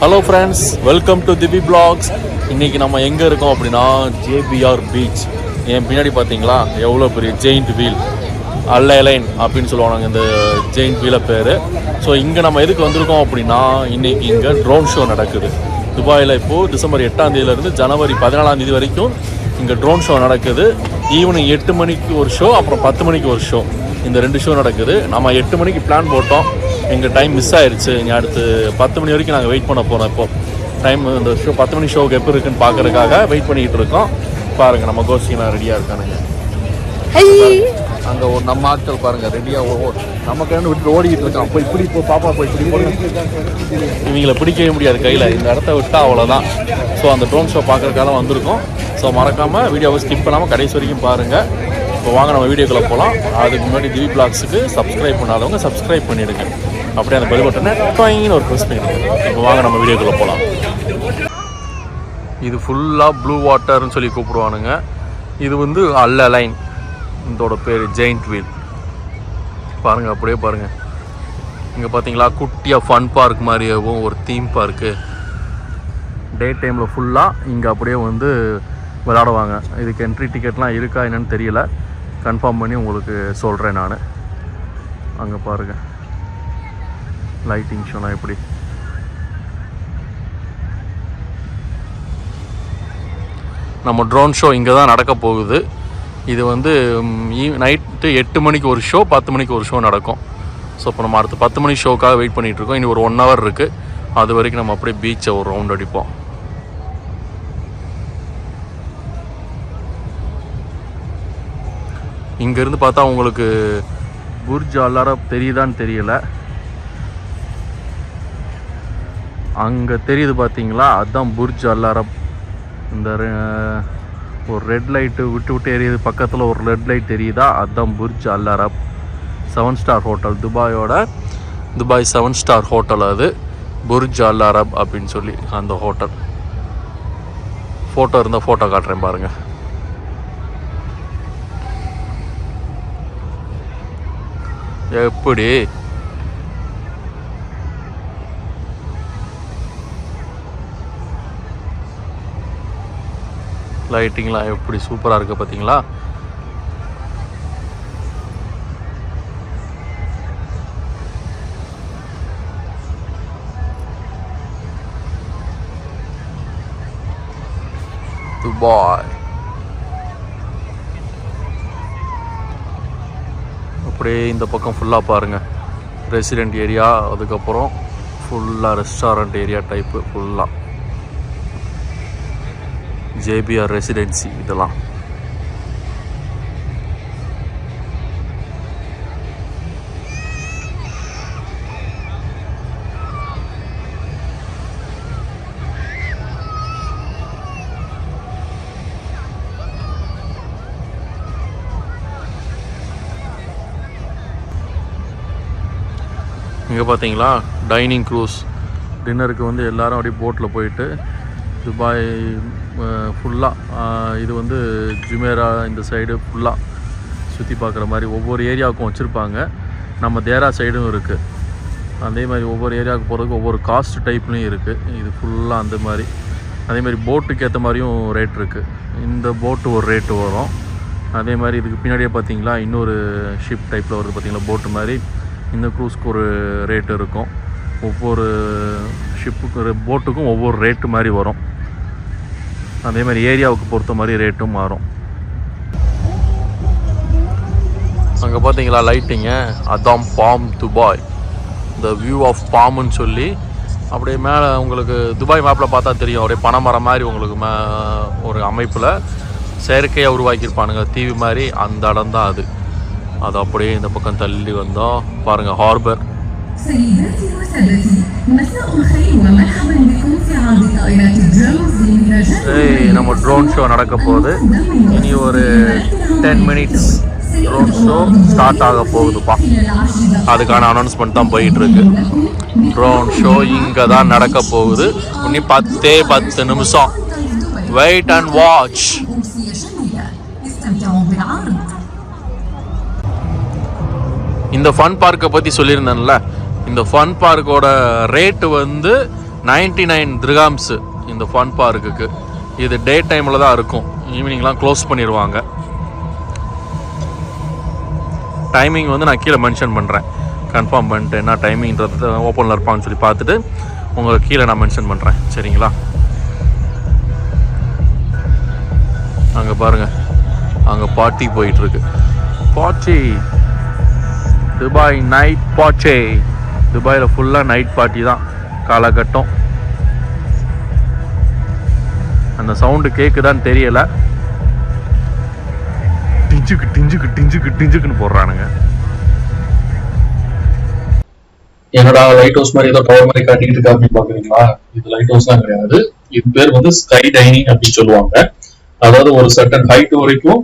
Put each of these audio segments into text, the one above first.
Hello friends, welcome to Divi blogs. இன்றைக்கி நம்ம எங்கே இருக்கோம் அப்படின்னா ஜேபிஆர் பீச். என் பின்னாடி பார்த்தீங்களா எவ்வளோ பெரிய ஜெயிண்ட் வீல், அல்லைன் அப்படின்னு சொல்லுவாங்க இந்த ஜெயிண்ட் வீலை பேர். ஸோ இங்கே நம்ம எதுக்கு வந்திருக்கோம் அப்படின்னா இன்றைக்கி இங்கே ட்ரோன் ஷோ நடக்குது துபாயில். இப்போது டிசம்பர் 8ஆம் தேதியிலேருந்து ஜனவரி 14ஆம் தேதி வரைக்கும் இங்கே ட்ரோன் ஷோ நடக்குது. ஈவினிங் 8 மணிக்கு ஒரு ஷோ, அப்புறம் 10 மணிக்கு ஒரு ஷோ. இந்த 2 ஷோ நடக்குது. நம்ம 8 மணிக்கு பிளான் போட்டோம், எங்கள் டைம் மிஸ் ஆயிடுச்சு. இங்கே அடுத்து 10 மணி வரைக்கும் நாங்கள் வெயிட் பண்ண போகிறோம். இப்போது டைம் இந்த ஷோ 10 மணி ஷோவுக்கு எப்படி இருக்குன்னு பார்க்குறதுக்காக வெயிட் பண்ணிக்கிட்டு இருக்கோம். பாருங்கள் நம்ம கோஷ்டினா ரெடியாக இருக்கானுங்க. அங்கே ஒரு நம்ம ஆட்கள் பாருங்கள் ரெடியாக நமக்கு விட்டு ஓடிக்கிட்டு இருக்கான். அப்போ இப்படி இப்போ பாப்பா போய் இப்படி இவங்களை பிடிக்கவே முடியாது கையில். இந்த இடத்த விட்டால் அவ்வளோதான். ஸோ அந்த ட்ரோன் ஷோ பார்க்குறதுக்காக வந்திருக்கோம். ஸோ மறக்காமல் வீடியோவை ஸ்கிப் பண்ணாமல் கடைசி வரைக்கும் பாருங்கள். இப்போ வாங்க நம்ம வீடியோக்குள்ளே போகலாம். அதுக்கு முன்னாடி திவி பிளாக்ஸுக்கு சப்ஸ்கிரைப் பண்ணாதவங்க சப்ஸ்கிரைப் பண்ணிவிடுங்க. அப்படியே அந்த பெல் பட்டனை டாயின்னு ஒரு ப்ரெஸ் பண்ணிடுங்க. இப்போ வாங்க நம்ம வீடியோக்குள்ளே போகலாம். இது ஃபுல்லாக ப்ளூ வாட்டர்னு சொல்லி கூப்பிடுவானுங்க. இது வந்து அல்லைன், இதோட பேர் ஜெயிண்ட் வீல். பாருங்கள், அப்படியே பாருங்கள். இங்கே பார்த்தீங்களா குட்டியாக ஃபன் பார்க் மாதிரியாகவும் ஒரு தீம் பார்க்கு. டே டைமில் ஃபுல்லாக இங்கே அப்படியே வந்து விளையாடுவாங்க. இதுக்கு என்ட்ரி டிக்கெட்லாம் இருக்கா என்னன்னு தெரியல, கன்ஃபார்ம் பண்ணி உங்களுக்கு சொல்கிறேன் நான். அங்கே பாருங்கள் லைட்டிங் ஷோலாம் எப்படி. நம்ம ட்ரோன் ஷோ இங்கே தான் நடக்க போகுது. இது வந்து நைட்டு 8 மணிக்கு ஒரு ஷோ, 10 மணிக்கு ஒரு ஷோ நடக்கும். ஸோ இப்போ நம்ம அடுத்து 10 மணி ஷோக்காக வெயிட் பண்ணிகிட்ருக்கோம். இனி ஒரு 1 hour இருக்குது. அது வரைக்கும் நம்ம அப்படியே பீச்சை ஒரு ரவுண்ட் அடிப்போம். இங்கேருந்து பார்த்தா உங்களுக்கு புர்ஜ் அல் அரப் தெரியுதான்னு தெரியல. அங்கே தெரியுது பார்த்தீங்களா, அதுதான் புர்ஜ் அல் அரப். இந்த ஒரு ரெட் லைட்டு விட்டு விட்டு எரியுது, பக்கத்தில் ஒரு ரெட் லைட் தெரியுதா, அதுதான் Burj Al Arab. 7 star hotel, Dubai 7 star hotel. அது புர்ஜ் அல் அரப் அப்படின்னு சொல்லி அந்த ஹோட்டல். ஃபோட்டோ இருந்தால் ஃபோட்டோ காட்டுறேன் பாருங்கள். எப்படி லைட்டிங்லாம் எப்படி சூப்பராக இருக்குது பார்த்தீங்களா. துபாய் அப்படியே இந்த பக்கம் ஃபுல்லாக பாருங்கள் ரெசிடெண்ட் ஏரியா, அதுக்கப்புறம் ஃபுல்லாக ரெஸ்டாரண்ட் ஏரியா டைப்பு. ஃபுல்லாக ஜேபிஆர் ரெசிடென்சி இதெல்லாம். இங்கே பார்த்தீங்களா டைனிங் க்ரூஸ். டின்னருக்கு வந்து எல்லோரும் அப்படியே போட்டில் போயிட்டு துபாய் ஃபுல்லாக இது வந்து ஜுமேரா இந்த சைடு ஃபுல்லாக சுற்றி பார்க்குற மாதிரி ஒவ்வொரு ஏரியாவுக்கும் வச்சுருப்பாங்க. நம்ம தேரா சைடும் இருக்குது. அதே மாதிரி ஒவ்வொரு ஏரியாவுக்கு போகிறதுக்கு ஒவ்வொரு காஸ்ட் டைப்லேயும் இருக்குது. இது ஃபுல்லாக அந்த மாதிரி. அதே மாதிரி போட்டுக்கு ஏற்ற மாதிரியும் ரேட் இருக்குது. இந்த போட்டு ஒரு ரேட்டு வரும். அதே மாதிரி இதுக்கு பின்னாடியே பார்த்தீங்களா இன்னொரு ஷிப் டைப்பில் வருது பார்த்தீங்களா, போட்டு மாதிரி. இந்த க்ரூஸ்க்கு ஒரு ரேட்டு இருக்கும். ஒவ்வொரு ஷிப்புக்கு போட்டுக்கும் ஒவ்வொரு ரேட்டு மாதிரி வரும். அதே மாதிரி ஏரியாவுக்கு பொறுத்த மாதிரி ரேட்டும் மாறும். அங்கே பார்த்தீங்களா லைட்டிங்க, அதான் பாம் துபாய். இந்த வியூ ஆஃப் பாம்னு சொல்லி அப்படியே மேலே உங்களுக்கு துபாய் மேப்பில் பார்த்தா தெரியும். அப்படியே பனைமரம் மாதிரி உங்களுக்கு ஒரு அமைப்பில் செயற்கையாக உருவாக்கியிருப்பானுங்க தீவு மாதிரி. அந்த இடம் தான் அது. அது அப்படியே இந்த பக்கம் தள்ளி வந்தோம் பாருங்கள் ஹார்பர். நம்ம ட்ரோன் ஷோ நடக்க போகுது. இனி ஒரு 10 minutes ட்ரோன் ஷோ ஸ்டார்ட் ஆக போகுதுப்பா. அதுக்கான அனௌன்ஸ்மெண்ட் தான் போயிட்டுருக்கு. ட்ரோன் ஷோ இங்கே தான் நடக்க போகுது. இன்னி 10 நிமிஷம். Wait and watch. இந்த ஃபன் பார்க்கை பற்றி சொல்லியிருந்தேன்ல, இந்த ஃபன் பார்க்கோட ரேட்டு வந்து 99 dirhams இந்த ஃபன் பார்க்குக்கு. இது டே டைமில் தான் இருக்கும், ஈவினிங்லாம் க்ளோஸ் பண்ணிடுவாங்க. டைமிங் வந்து நான் கீழே மென்ஷன் பண்ணுறேன், கன்ஃபார்ம் பண்ணிட்டு என்ன டைமிங்கிறது ஓப்பனில் இருப்பான்னு சொல்லி பார்த்துட்டு உங்களுக்கு கீழே நான் மென்ஷன் பண்ணுறேன், சரிங்களா? அங்கே பாருங்கள், அங்கே பார்ட்டி போயிட்டுருக்கு. Party Dubai night party. துபாயில் ஃபுல்லாக நைட் பார்ட்டி தான் காலகட்டம். அந்த சவுண்டு கேட்குதான்னு தெரியலை. டிஞ்சுக்கு டிஞ்சுக்கு டிஞ்சுக்கு டிஞ்சுக்குன்னு போடுறானுங்க. என்னடா லைட் ஹவுஸ் மாதிரி ஏதோ டவர் மாதிரி காட்டிக்கிட்டு இருக்கா அப்படின்னு பாக்குறீங்களா? இது லைட் ஹவுஸ் தான் கிடையாது. இது பேர் வந்து ஸ்கை டைனிங் அப்படின்னு சொல்லுவாங்க. அதாவது ஒரு சர்டன் ஹைட் வரைக்கும்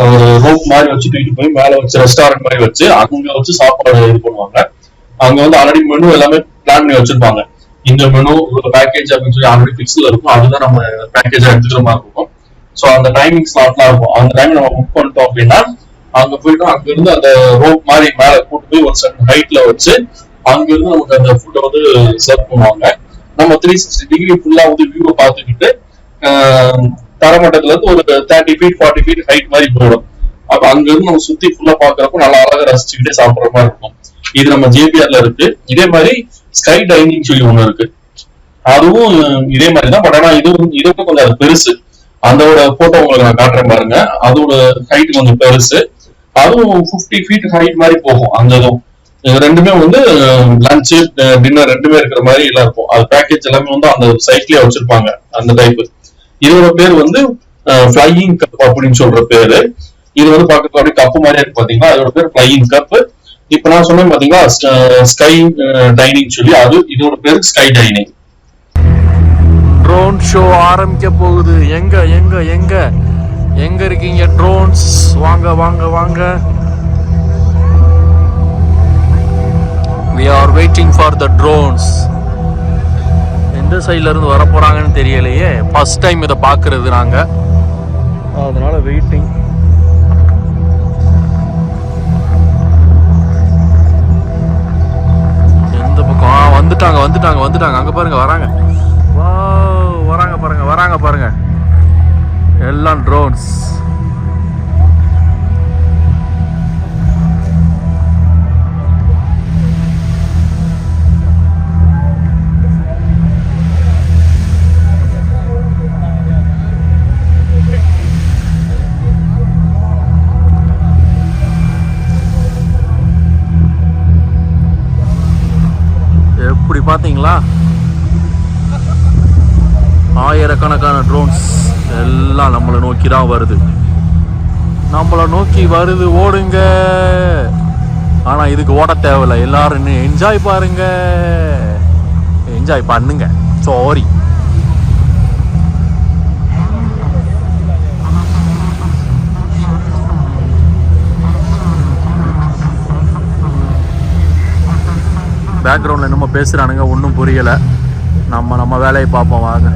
ஒரு ரோப் மாதிரி வச்சு தூக்கிட்டு போய் மேல வச்சு ரெஸ்டாரண்ட் மாதிரி வச்சு அங்க வச்சு சாப்பாடு இது பண்ணுவாங்க. அங்க வந்து ஆல்ரெடி மெனு எல்லாமே பிளான் பண்ணி வச்சிருப்பாங்க. இந்த மெனு ஒரு பேக்கேஜ் அப்படின்னு சொல்லி ஆல்ரெடி பிக்ஸ்ல இருக்கும். அதுதான் நம்ம பேக்கேஜா எடுத்துக்கிற மாதிரி இருக்கும். ஸோ அந்த டைமிங் ஸ்லாட்லாம் இருக்கும். அந்த டைம் நம்ம புக் பண்ணிட்டோம் அப்படின்னா அங்க போயிட்டு அங்க இருந்து அந்த ரோப் மாதிரி மேல கூட்டு போய் ஒரு சர்டன் ஹைட்ல வச்சு அங்க இருந்து நமக்கு அந்த ஃபுட்டை வந்து சர்வ் பண்ணுவாங்க. நம்ம 360 டிகிரி ஃபுல்லா வந்து வியூவை பார்த்துக்கிட்டு தரமட்டத்துல இருந்து ஒரு 30 feet 40 feet ஹைட் மாதிரி போயிடும். அப்ப அங்க இருந்து நம்ம சுத்தி ஃபுல்லா பாக்குறப்போ நல்லா அழகா ரசிச்சுக்கிட்டே சாப்பிடுற மாதிரி இருக்கும். இது நம்ம ஜேபிஆர்ல இருக்கு. இதே மாதிரி ஸ்கை டைனிங் சொல்லி ஒண்ணு இருக்கு. அதுவும் இதே மாதிரிதான், பட் ஆனா இதுவும் கொஞ்சம் அது பெருசு. அதோட போட்டோ உங்களுக்கு நான் காட்டுறேன் பாருங்க. அதோட ஹைட் கொஞ்சம் பெருசு. அதுவும் 50 feet ஹைட் மாதிரி போகும். அந்த இதுவும் ரெண்டுமே வந்து லஞ்சு டின்னர் ரெண்டுமே இருக்கிற மாதிரி எல்லாம் இருக்கும். அது பேக்கேஜ் எல்லாமே வந்து அந்த சைட்லயே வச்சிருப்பாங்க அந்த டைப். இதோட பேர் வந்து ஃபிளையிங் கப் அப்படின்னு சொல்ற பேரு. இது வந்து பார்க்கறது அப்படியே கப்பு மாதிரியே இருக்கு பாத்தீங்களா, அதோட பேர் ஃபிளையிங் கப். இப்ப நான் சொன்னேன் பாத்தீங்களா ஸ்கை டைனிங் சொல்லி, அது இதோட பேரு ஸ்கை டைனிங். ட்ரோன் ஷோ ஆரம்பிக்க போகுது. எங்க எங்க எங்க எங்க இருக்கீங்க ட்ரோன்ஸ்? வாங்க வாங்க வாங்க. We are waiting for the drones. எந்த சைட்ல இருந்து வர போறாங்கன்னு தெரியலையே. ஃபர்ஸ்ட் டைம் இதை பார்க்கறது நாங்க, அதனால வெயிட்டிங். எந்த பக்கம்? வந்துட்டாங்க வந்துட்டாங்க வந்துட்டாங்க. அங்க பாருங்க வராங்க. வராங்க பாருங்க வராங்க பாருங்க. எல்லாம் ட்ரோன்ஸ். எப்படி பாத்தீங்களா? ஆயிரக்கணக்கான ட்ரோன்ஸ் எல்லாம் நம்மளை நோக்கி தான் வருது. நம்மளை நோக்கி வருது. ஓடுங்க. ஆனா இதுக்கு ஓட தேவையில்லை. எல்லாரும் என்ஜாய் பாருங்க, என்ஜாய் பண்ணுங்க. சாரி. பேக்ரவுண்டில் என்னமோ பேசுகிறானுங்க, ஒன்றும் புரியலை. நம்ம வேலையை பார்ப்போம் வாங்க.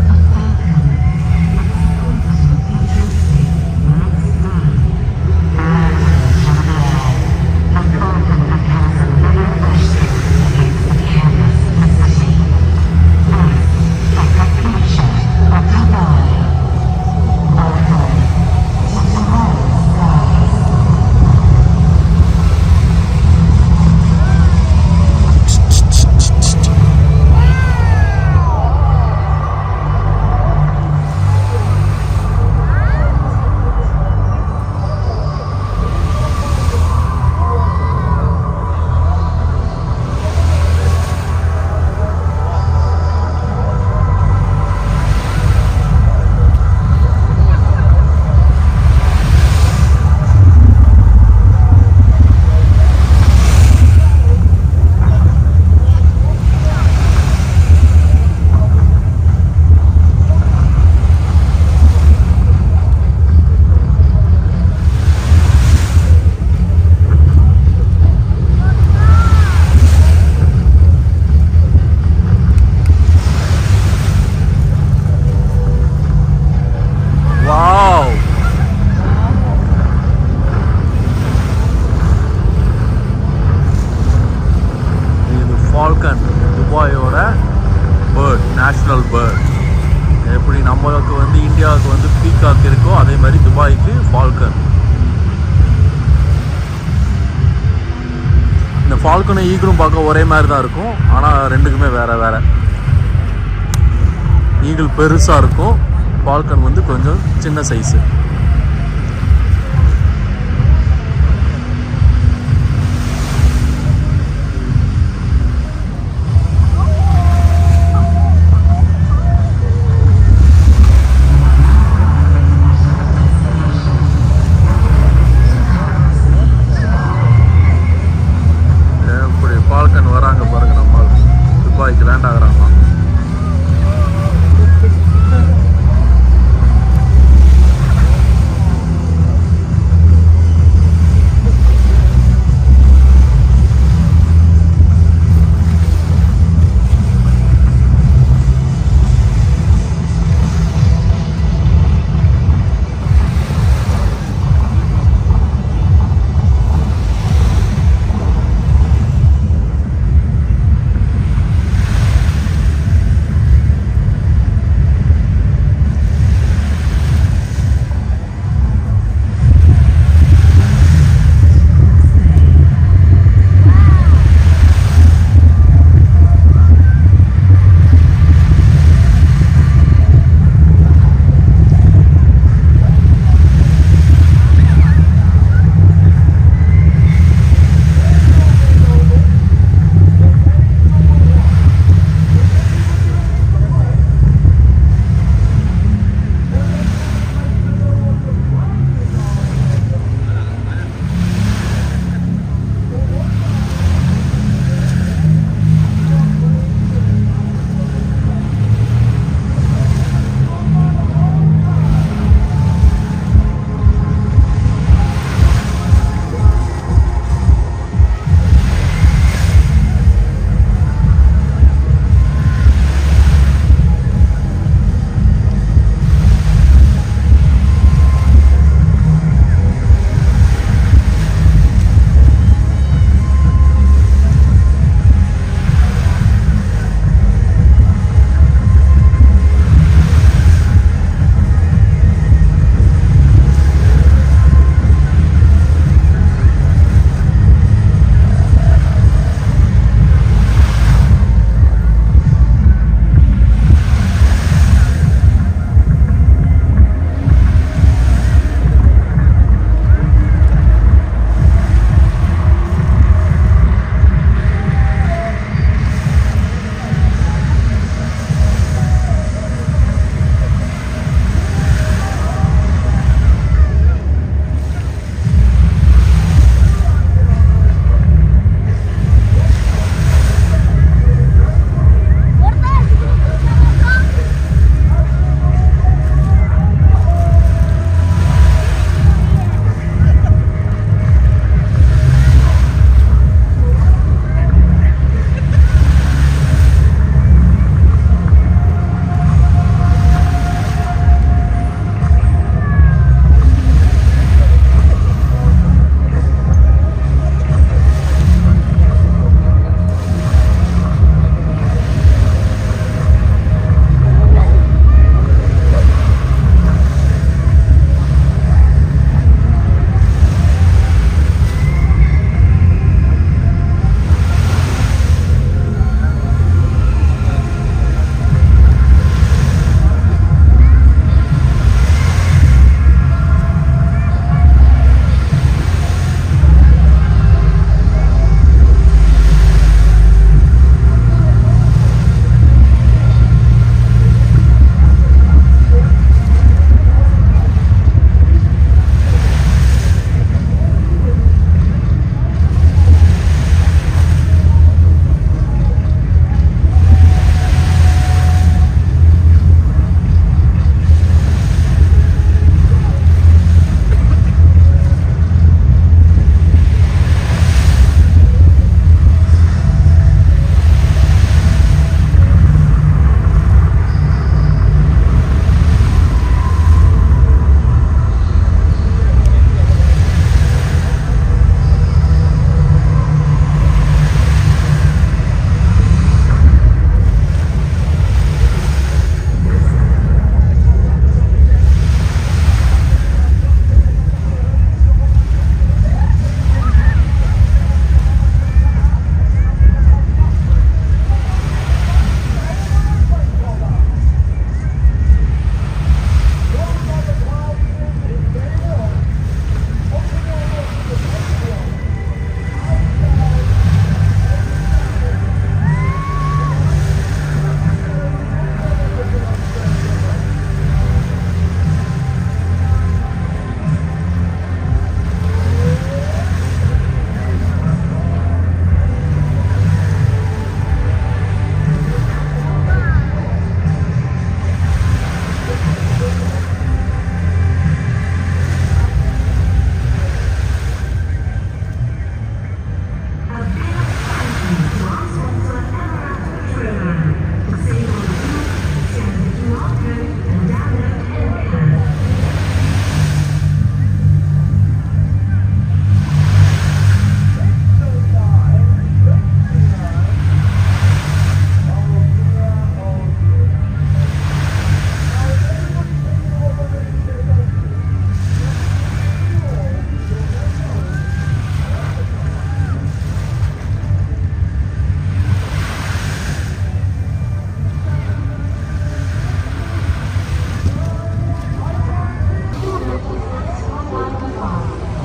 மாதிரி துபாய்க்கு ஃபால்கன். இந்த ஃபால்கனும் ஈகிளும் பார்க்க ஒரே மாதிரி தான் இருக்கும், ஆனால் ரெண்டுக்குமே வேறு வேறு. ஈகிள் பெருசாக இருக்கும், ஃபால்கன் வந்து கொஞ்சம் சின்ன சைஸு. ஃபால்கன் வராங்க பாருங்க, நம்ம துபாய்க்கு லேண்ட் ஆகுறாங்க.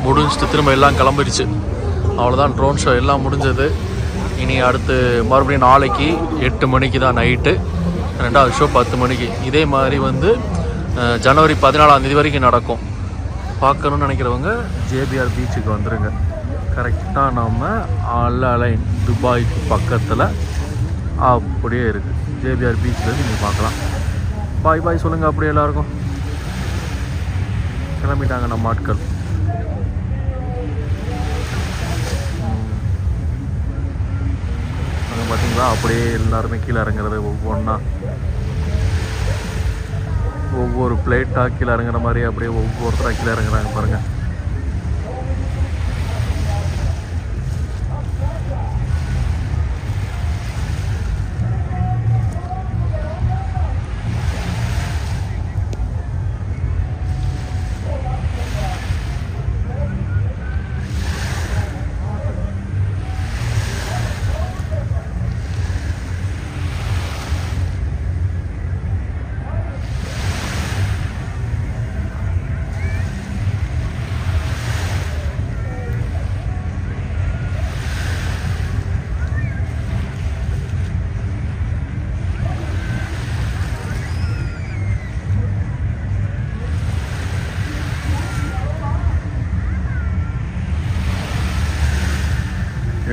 முடிஞ்சிட்டு திரும்ப எல்லாம் கிளம்பிடுச்சு. அவ்வளோதான், ட்ரோன் ஷோ எல்லாம் முடிஞ்சது. இனி அடுத்து மறுபடியும் நாளைக்கு 8 மணிக்கு தான் நைட்டு, 2வது ஷோ 10 மணிக்கு. இதே மாதிரி வந்து ஜனவரி 14ஆம் தேதி வரைக்கும் நடக்கும். பார்க்கணுன்னு நினைக்கிறவங்க ஜேபிஆர் பீச்சுக்கு வந்துடுங்க. கரெக்டாக நம்ம அல் அலைன் துபாய்க்கு பக்கத்தில் அப்படியே இருக்குது. ஜேபிஆர் பீச்சில் நீங்கள் பார்க்கலாம். பாய் பாய் சொல்லுங்கள் அப்படியே எல்லாருக்கும். கிளம்பிட்டாங்க நம்ம ஆட்கள். அங்கே பார்த்தீங்களா அப்படியே எல்லாருமே கீழே இறங்குறது ஒவ்வொன்றா, ஒவ்வொரு பிளேட்டாக கீழே இறங்குற மாதிரி அப்படியே ஒவ்வொருத்தராக கீழே இறங்குறாங்க பாருங்கள்.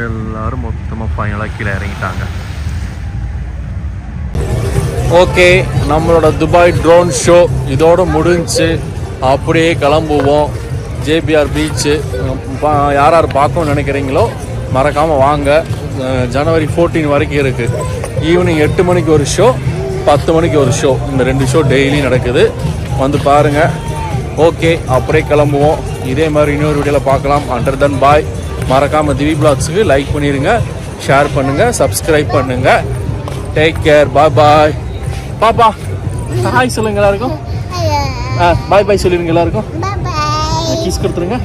எல்லாரும் மொத்தமாக ஃபைனலாக கீழே இறங்கிட்டாங்க. ஓகே, நம்மளோட துபாய் ட்ரோன் ஷோ இதோடு முடிஞ்சு. அப்படியே கிளம்புவோம். ஜேபிஆர் பீச்சு யார் யார் பார்க்கணும்னு நினைக்கிறீங்களோ மறக்காமல் வாங்க. ஜனவரி 14 வரைக்கும் இருக்குது. ஈவினிங் 8 மணிக்கு ஒரு ஷோ, 10 மணிக்கு ஒரு ஷோ. இந்த 2 ஷோ டெய்லி நடக்குது, வந்து பாருங்கள். ஓகே, அப்படியே கிளம்புவோம். இதே மாதிரி இன்னொரு வீடியோவில் பார்க்கலாம். Until then bye. மறக்காமல் திவி பிளாக்ஸுக்கு லைக் பண்ணிடுங்க, ஷேர் பண்ணுங்கள், சப்ஸ்கிரைப் பண்ணுங்கள். Take care. Bye bye. பாப்பா ஹாய் சொல்லுங்க எல்லாருக்கும். பாய் பாய் சொல்லிடுங்க எல்லாருக்கும். கிஸ் கொடுத்துருங்க.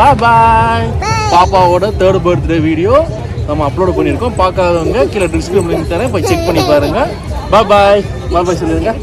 பாய் பாய். பாப்பாவோட 3rd பர்த்டே வீடியோ நம்ம அப்லோட் பண்ணியிருக்கோம். பார்க்காதவங்க கீழே டிஸ்கிரிப்ஷன் லிங்க் தரேன், போய் செக் பண்ணி பாருங்கள். பாய் பாய். பாய் பாய் சொல்லிடுங்க.